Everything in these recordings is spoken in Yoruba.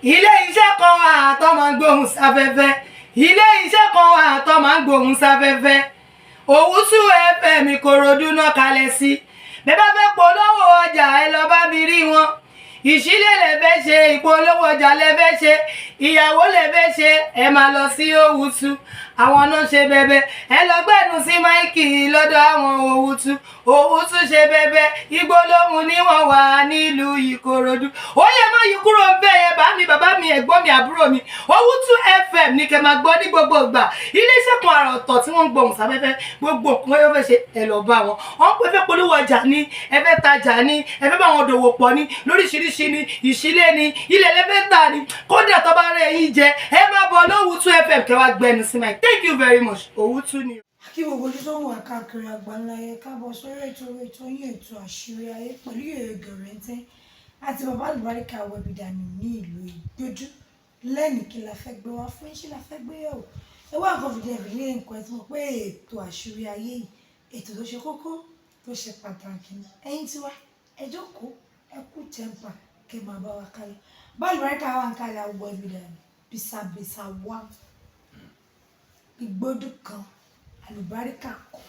ilé iṣẹ́ kan wà tó máa ń gbóhùn sáfẹ́fẹ́ ilé iṣẹ́ kan wà tó máa ń gbóhùn sáfẹ́fẹ́ Owutu FM Ìkòròdú náà kalẹ̀ sí bẹ́ẹ̀ bá fẹ́ polówó ọjà ẹ lọ bá mi rí wọn ìṣílẹ̀ lẹ fẹ́ ṣe ìpolówó ọjà lẹ fẹ́ ṣe ìyàwó lẹ fẹ́ ṣe ẹ máa lọ sí Owutu àwọn náà ṣe bẹ̀bẹ̀ ẹ lọ gbẹ́nu sí máìkì lọ́dọ̀ àwọn Owutu ṣe bẹ̀bẹ̀ ìgbólóhùn ni wọ́n wà nílùú Ìkòròdú ó yẹ má yí kúrò bẹ́ẹ̀ yẹn bá mi bàbá mi ẹ̀gbọ́n mi àbúrò mi Owutu FM ní kẹ́ máa gbọ́ ní gbogbo ìgbà iléeṣẹ́ kan àrà ọ̀tọ̀ tí wọ́n ń gbóhùn sáfẹ́fẹ́ gbogbo nǹkan yóò fẹ́ ṣe ẹ lọ bá wọn wọ́n pẹ́ fẹ́ polówó ọjà ní ẹ fẹ́ tajà ní ẹ fẹ́ bá wọn dòwò pọ̀ ní lóríṣiríṣi ní ìṣílẹ̀ ní ilẹ̀ lẹ́fẹ́ tà ní kódà tó bá rẹ̀ yín jẹ ẹ máa bọ̀ Owutu FM kẹ́ wá gbẹnu sí máa thank you very much Owutu ni. kí gbogbo ojú tó ń wà káàkiri àgbáńlá yẹ káàbọ̀ sórí ètò yín ètò àṣírí ayé pẹ̀lú èrè rẹ̀ǹtẹ́ àti bàbá àlùbáríkà wẹ̀bìdànù ní ìlú Ìgbódù lẹ́nìí kí la fẹ́ gbé wá fún yín ṣé la fẹ́ gbé yẹ̀wò ẹ wá nǹkan fìdí ẹ̀bí ní nǹkan ẹ̀ tí mo pé ètò àṣírí ayé yìí ètò tó ṣe kókó tó ṣe pàtàkì ẹ̀yin tí wá ẹ jókòó ẹ kú tẹ́ǹpà kẹ́ máa bá wa kálẹ̀ bàbá àlùbáríkà wà ń kálẹ̀ wẹ̀bìdànù bìsàbìsà wà Ìgbódù kan àlùbáríkà kan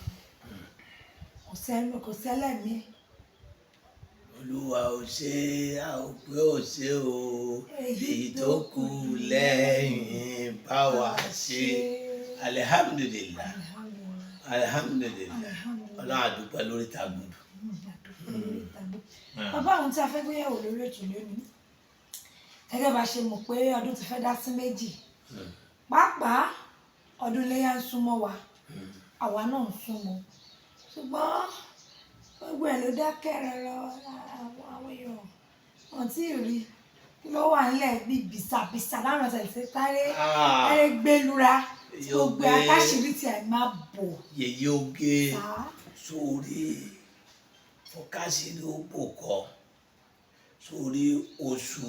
kò sẹ́lẹ̀mí. Olúwa ò ṣe a ò pé ò ṣe o èyí tó kù lẹ́yìn bá wa ṣe alihamudulilayi Ọlọ́run àdúpẹ́ lórí Tàgbùdù. bàbá àwọn tí a fẹ́ gbéyàwó lórí ètò lónìí gẹ́gẹ́ bá ṣe mọ̀ pé ọdún ti fẹ́ dá sí méjì pàápàá ọdún iléyá ń súnmọ́ wa àwa náà ń súnmọ́ ṣùgbọ́n gbogbo ẹ̀ ló dákẹ́ rẹ̀ àwọn èèyàn wọn tí ì rí kí ló wà nílẹ̀ bí bìsàbìsà láwọn ọ̀sẹ̀ tí sáré gbẹlura gbogbo akáṣírí tí a máa bò. yèyé oge sórí fọkásírí ó bò kọ sórí oṣù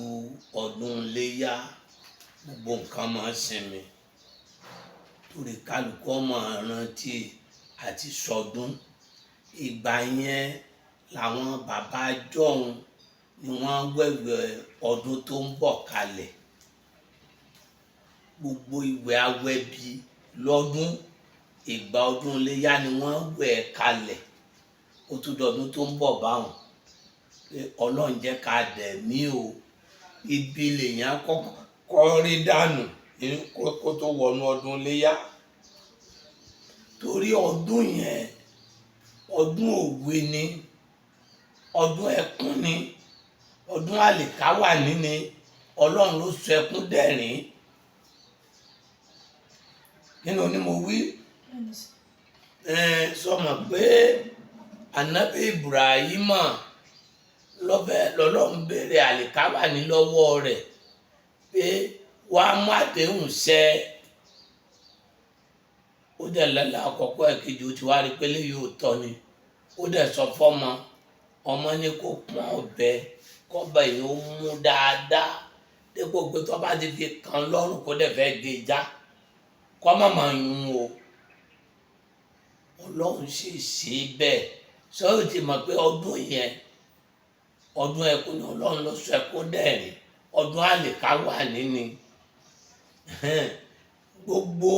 ọdún iléyá gbogbo nǹkan máa ń sinmi torí kálukú ọmọ rántí àti sọdún ìgbà yẹn làwọn bàbá jọ̀hún ni wọ́n wẹ̀wẹ̀ ọdún tó ń bọ̀ kalẹ̀ gbogbo ìwẹ̀ awẹ́bí lọ́dún ìgbà ọdún iléyá ni wọ́n wẹ̀ kalẹ̀ ó tún dọdún tó ń bọ̀ báwọn pé Ọlọ́run jẹ́ ká dẹ̀ mí o ibi lèèyàn kọ́kọ́ rí dànù kó tó wọnú ọdún iléyá torí ọdún yẹn ọdún òwe ni ọdún ẹkún ni ọdún àlìkáwà níní Ọlọ́run ló sọ ẹkún dẹ̀rín nínú ni mo wí sọmọ pé Ànábì Ibrahima lọ́lọ́run béèrè àlìkáwà ní lọ́wọ́ rẹ̀ pé wàá mú àdéhùn ṣẹ ó dẹ̀ lẹ́la àkọ́kọ́ ẹ̀kejì ó ti wá rí pélé yóò tọ́ ni ó dẹ̀ sọ fọ́mọ ọmọ ní kó pọ́n ọ̀bẹ kọ́bẹ yìí ó mú dáadáa dípò pé tó bá ti fi kan lọ́rùn kó dẹ̀ fẹ́ gé já kọ́ má máa yún o Ọlọ́run sì ṣe bẹ́ẹ̀ sọ́yìn ti mọ̀ pé ọdún yẹn ọdún ẹkún ni Ọlọ́run ló sọ ẹkún dẹ̀rín ọdún àlìkáwà níní gbogbo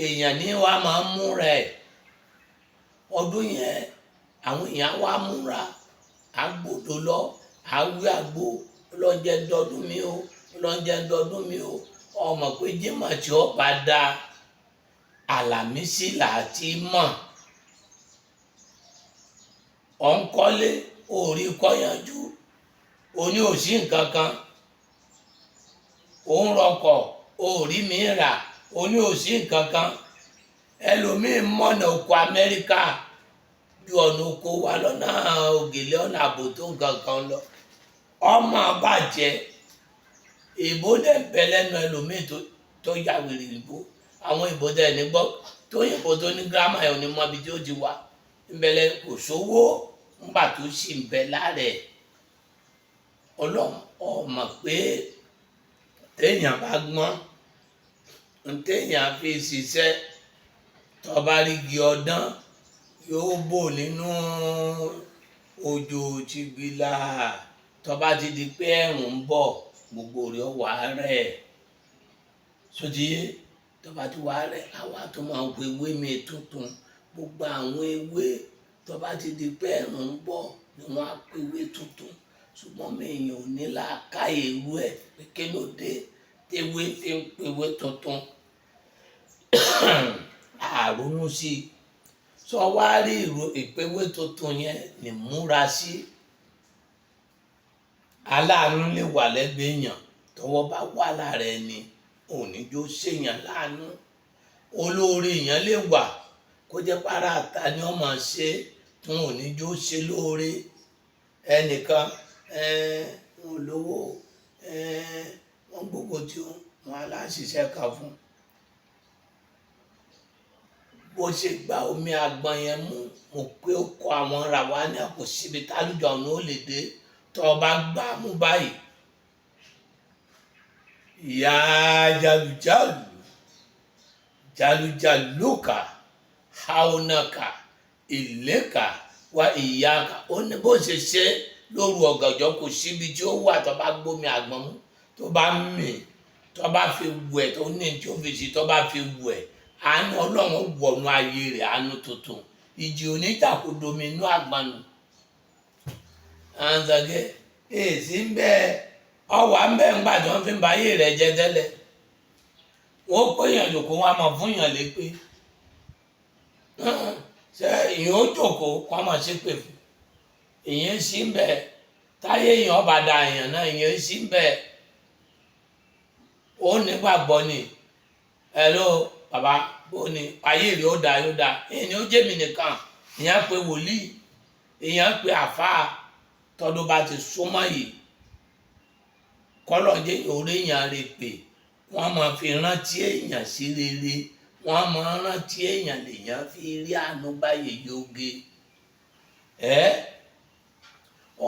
èèyàn ní wa máa ń múra ẹ̀ ọdún yẹn àwọn èèyàn wa múra àgbòdo lọ àwí àgbo ọlọ́njẹ dọdún mi o ọlọ́njẹ dọdún mi o ọmọ pé Jímọ̀ tí ó bá da Àlàmísì láti mọ̀ ọ̀nkọ́lé orí kọ́yanjú oní òsì nǹkan kan òun rọkọ̀ orí mi rà oní òsì nǹkan kan ẹlòmíín mọ̀nà oko Amẹ́ríkà ju ọ̀nà oko wa lọ́nà ògèlè ọ̀nà àbò tó nǹkan kan lọ ọmọ bàjẹ́ ìbò dẹ̀ bẹ lẹ́nu ẹlòmíín tó yà wèrè ìbò àwọn ìbò dẹ̀ ní gbọ́ tó yìnbó tó ní gírámà ẹ̀ ò ní mọ ibi tí ó ti wá ìbẹ̀lẹ̀ kò sówó ńgbà tó sì ń bẹ láàrẹ̀ Ọlọ́run ọmọ pé téèyàn bá gbọ́n téèyàn fi ṣiṣẹ́ tó bá rí igi ọdán yóò bò nínú òjò tìgbìlà tó bá ti di pé ẹ̀rùn ń bọ̀ gbogbo rẹ̀ ó wà rẹ̀ sódìyé tó bá ti wà rẹ̀ àwa tó máa ń wo ewé mi tuntun gbogbo àwọn ewé tó bá ti di pé ẹ̀rùn ń bọ̀ ni wọ́n á pe ewé tuntun ṣùgbọ́n mi èèyàn ò ní làákàyè irú ẹ̀ pé kí ló dé ewé fi ń pe ewé tuntun àrònú sí i sọ wá rí ìpéwé tuntun yẹn ní múra sí aláàánú lè wà lẹ́gbẹ̀ẹ́ èèyàn tọ́wọ́ bá wà lára ẹni òníjó ṣèyàn láàánú olóore èèyàn lè wà kó jẹ́ pàrọ̀ àta ni wọ́n máa ṣe tí wọn ò ní jó ṣe lóore ẹnìkan wọn lówó wọn gbogbo tí wọn aláṣiṣẹ́ kan fún bó ṣe gba omi àgbọn yẹn mú mo pé ó kọ àwọn ra wá ní àpò síbi tálùjọ ọ̀nà ó lè dé tó o bá gbá mú báyìí ìyá jalujaluka haunaka ìlẹ́ka wá ìyáka ó ní bó ṣe ṣe lóru ọ̀gànjọ́ kò síbi tí ó wà tó bá gbómi àgbọn mú tó bá mì tó bá fi wẹ̀ tó ní tí ó fi sí tó bá fi wẹ̀ àánú ọlọ́run wọnú ayé rẹ̀ àánú tuntun ìjì oníjàkúdomi inú àgbọnù àǹzàgẹ́ èsì ń bẹ ọwà ń bẹ ńgbà tí wọ́n fi ń ba ayé rẹ̀ jẹ́ tẹ́lẹ̀ wọ́n pé èèyàn jòkó wọn a máa fún èèyàn lépè ṣe èèyàn ó jòkó wọn a máa ṣépè fún èèyàn sì ń bẹ táyé èèyàn bá da èèyàn náà èèyàn sì ń bẹ ó nígbàgbọ́ ni hello bàbá bó ni ayé rẹ̀ ó da yóò da èèyàn ó jẹ́ mi nìkan èèyàn pé wòlíì èèyàn pé àfáà tọdún bá ti súnmọ́ yìí kọ́lọ́jẹ́ orí èèyàn rẹ̀ pé wọ́n máa fi rántí èèyàn sí rere wọ́n máa rántí èèyàn lèèyàn fi rí àánú báyìí yóge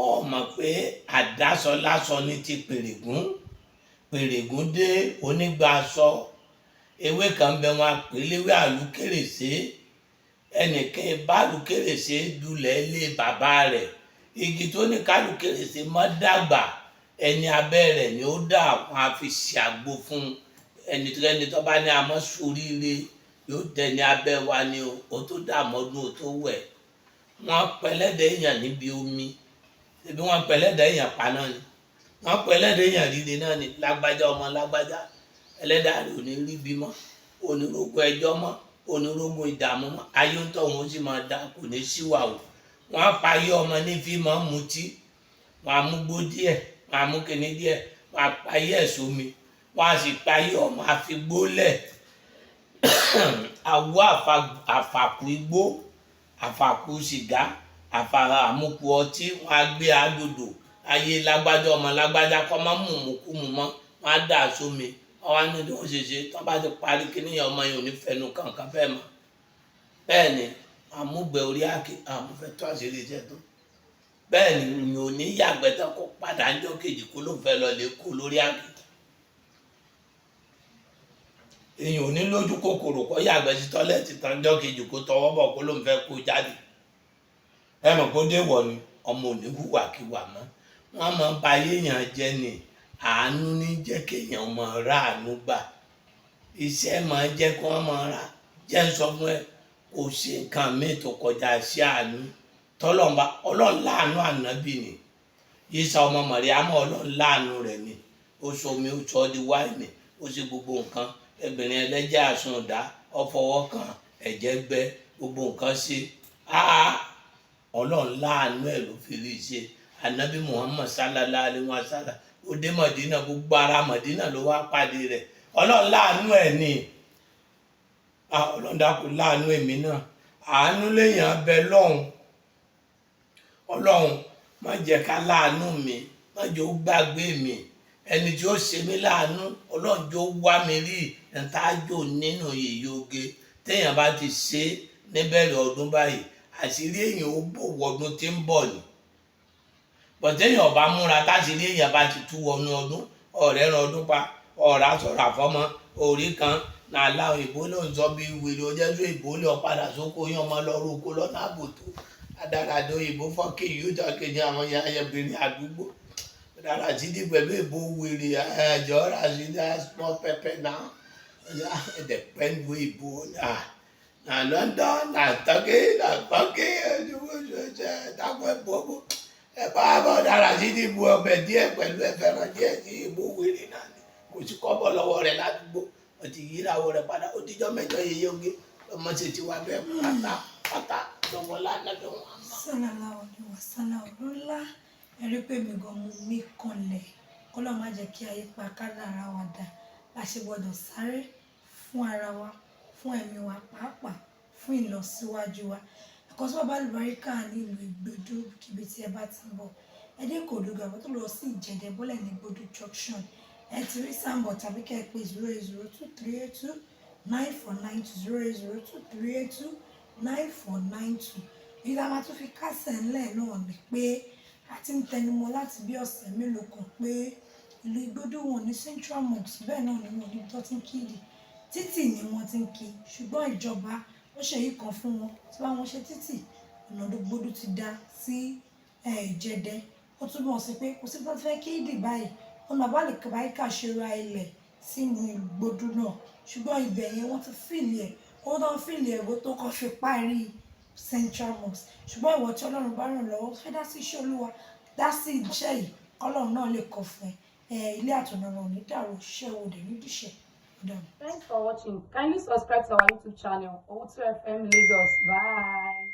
ọ mọ̀ pé àdásọ lásọ ní ti pèrègún dé onígbàsọ ewé kan bẹ wọn pè léwé àlùkèrèsé ẹnìkan bá àlùkèrèsé dulẹ̀ lé bàbá rẹ̀ igi tó ní kálùkèrèsé mọ́ dàgbà ẹni abẹ́ rẹ̀ ni ó dà wọn a fi ṣe àgbo fún ẹni tó bá ní amọ́ sóríire yóò dẹni abẹ́ wa ni o tó dà mọ́dún o tó wẹ̀ wọ́n pẹlẹ́dẹ̀ èèyàn níbi omi ebi wọ́n pẹlẹ́dẹ̀ èèyàn pa náà ni wọ́n pẹlẹ́dẹ̀ èèyàn líle náà ni lágbájá ọmọ lágbájá ẹlẹ́dàá rẹ̀ ò ní rí bímọ onírógún ẹjọ́ mọ́ onírógún ìdààmú mọ́ ayé ń tọ́ wọn ó sì máa dá kò ní síwà o wọ́n á pa ayé ọmọ ní fi máa ń mutí wọ́n á mú gbó díẹ̀ wọ́n á mú kíní díẹ̀ wọ́n á pa ayé ẹ̀ sómi wọ́n á sì pa ayé ọmọ àfigbólẹ̀ àwọ̀ àfàkù igbó àfàkù sìgá àmupù ọtí wọ́n á gbé àdòdò ayé lágbájá ọmọ lágbájá kọ́ máa mú mùkúmù mọ́ wọ́n á dà sómi ọwọ́ ní bí wọ́n ṣe ṣe tán bá ti parí kíní yẹn ọmọ yẹn ò ní fẹnu kankan bẹ́ẹ̀ mọ́ bẹ́ẹ̀ ni àmúgbẹ orí àkè àmúfẹ́ tó àṣírí iṣẹ́ tó bẹ́ẹ̀ ni mi ò ní yàgbẹ́ tán kó padà ńjọ́ kejì kó ló fẹ́ lọ lè kó lórí àkè èèyàn ò ní lójú kòkòrò kó yàgbẹ́ sí tọ́lẹ́ẹ̀tì tán ńjọ́ kejì kó tọwọ́ bọ̀ kó ló ń fẹ́ kó jáde ẹ mọ̀ kó dé wọ̀ ni ọmọ ò ní hùwàkiwà mọ́ wọ́n máa ń ba ayé yẹn jẹ́ ni àánú ní jẹ́ kéèyàn máa ra àánú gbà iṣẹ́ máa jẹ́ kó wọ́n máa ra jẹ́ ń sọ fún ẹ kò ṣe nǹkan míì tó kọjá sí àánú tọ́lọ́mba ọlọ́run láàánú ànábì ni Ìsá ọmọ Màríámù ọlọ́run láàánú rẹ̀ ni ó sọ omi ó sọ di wáìnì ó sì gbogbo nǹkan obìnrin ẹlẹ́jẹ̀ àsundà ọfọwọ́ kan ẹ̀jẹ̀ gbẹ gbogbo nǹkan sí ọlọ́run láàánú ẹ̀ ló fi rí i ṣe ànábì Muhammad sallallahu alaihi wasallam ó dé Mọ̀dínà gbogbo ara Mọ̀dínà ló wá pàdé rẹ̀ ọlọ́run láàánú ẹ̀ ni ọlọ́run dákun láàánú èmi náà àánú lèèyàn bẹ lọ́hùn ọlọ́run má jẹ́ ká láàánú mi má jẹ́ ó gbàgbé mi ẹni tí ó ṣe mí láàánú ọlọ́run jọ wá mi rí ẹ̀ńtájò nínú yèyé oge téèyàn bá ti ṣe níbẹ̀rẹ̀ ọdún báyìí àṣírí èèyàn ó bò wọdún tí ń bọ̀ ni bọ̀tẹ́yìn ọba múra táṣírí èèyàn bá ti tú wọnú ọdún ọ̀rẹ́ ran ọdún pa ọ̀rá sọ̀rọ̀ àfọ́mọ́ orí kan náà láwọn ìbò ló ń sọ bí wèrè ọjọ́ tó ìbò lè ọ̀padà sóko yán ọmọ lọ́rùn oko lọ́nà àbòtó adáradó ìbò fọ́kè yóò jọ kejì àwọn ayẹbìnrin àdúgbò Rasidi pẹ̀lú ìbò wèrè ẹ̀jọ̀ Rasidi small pepper now. The pen way ìbò na London na Turkey dápẹ́ bọ́bọ́ ẹ bá bọ̀dá Rasidi bu ọbẹ̀ díẹ̀ pẹ̀lú ẹ̀fẹ̀ràn díẹ̀ sí ìbò wèrè náà ni kò sí kọ́bọ̀ lọ́wọ́ rẹ̀ ládùúgbò wọ́n ti yíráwó rẹ̀ padà ó díjọ́ mẹ́jọ yeye oge ọmọ sì ti wá bẹ́ẹ̀ pátá lọ́wọ́ lánàá lọ́wọ́ àmọ́. sálàlá ọdún wa sálà ọdún ńlá ẹrí pé mi gan mo mí kanlẹ̀ kó lọ́ọ́ má jẹ́ kí ayé pa kádàrá wa dà la ṣe gbọ́dọ̀ sáré fún ara wa fún ẹ̀mí wa pàápàá fún ìlọsíwájú wa ẹ̀kọ́ tí bàbá àlùbáríkà nílùú Ìgbòdú kíbi tí ẹ bá ti ń bọ̀ ẹ dé Kòdógà bó tó lọ sí Ìjẹ̀dẹ̀ bọ́lẹ̀ ní Ìgbòdú junction ẹ ti rí sáǹbọ̀ tàbí kẹ́ ẹ pé 08023829492 08023829492 èyí la máa tún fi kásẹ̀ ńlẹ̀ náà ni pé a ti ń tẹnumọ́ láti bí ọ̀sẹ̀ mélòó kan pé ìlú Ìgbòdú wọn ní Central Mosque bẹ́ẹ̀ náà ni wọn ní tó ti ń kíìdì títì ni wọ́n ti ń kí ṣùgbọ́n ìjọba ó ṣe yìí kan fún wọn tí wọ́n ṣe títì ọ̀nà Ìgbòdú ti dá sí Ìjẹ̀dẹ̀ ó túbọ̀ sí pé kò sí bó fẹ́ kíìdì báyìí ọ̀nà àbálẹ̀kàbáyíkà ṣe ra ilẹ̀ sínú Ìgbòdú náà ṣùgbọ́n ibẹ̀ yẹn wọ́n ti fìlì ẹ̀ ó tán fìlì ẹ̀rọ tó kọ́ fi parí Central Mosque ṣùgbọ́n ìwọ tí Ọlọ́run bá ràn lọ́wọ́ fẹ́ dá sí iṣẹ́ Olúwa dá sí iṣẹ́ yìí Ọlọ́run náà lè kọ́ fún ẹ ilé àtọ̀nàràn ò ní dàrú iṣẹ́ wo dẹ̀ ní díṣẹ́. Thanks for watching. Kindly subscribe to our YouTube channel, Owutu FM Lagos. Bye.